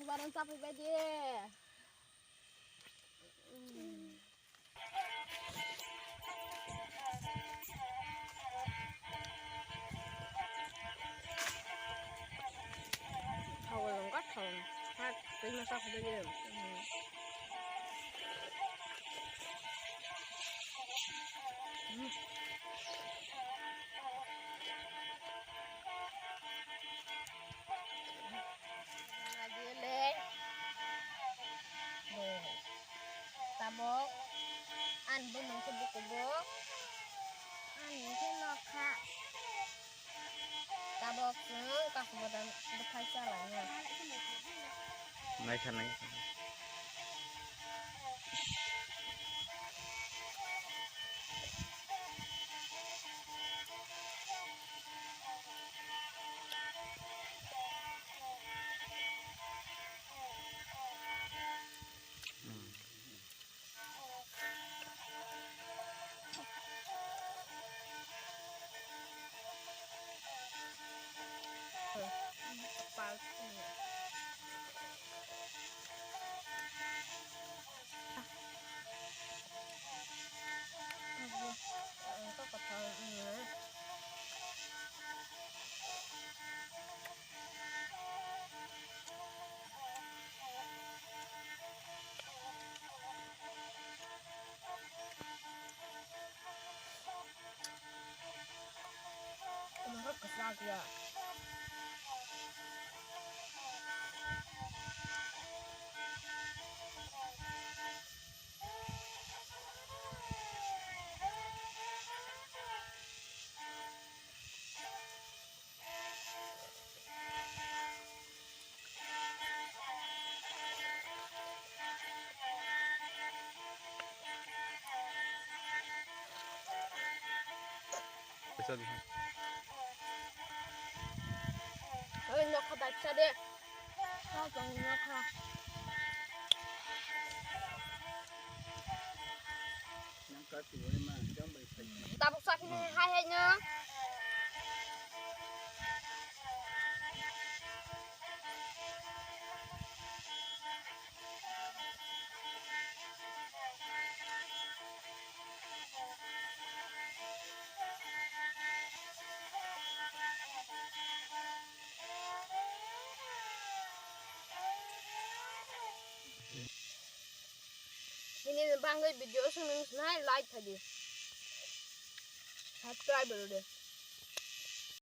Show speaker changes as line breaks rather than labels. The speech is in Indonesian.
Barang capek baje. Thầu cắt thầu. Hát tính mà sao không baje. Lagi le. Tabok. An bunung kubuk-kubuk. An cái lọ khạ. Tabok các badan bekai salahnya.
Naikkan.
Palsunya. Itu kotornya. Kenapa kesak ya?
Bisa.
Nyok baca deh. Kau bang nyok lah. Tabok sakit hai nya. Ini bang video seneng like tadi. Subscribe dulu deh.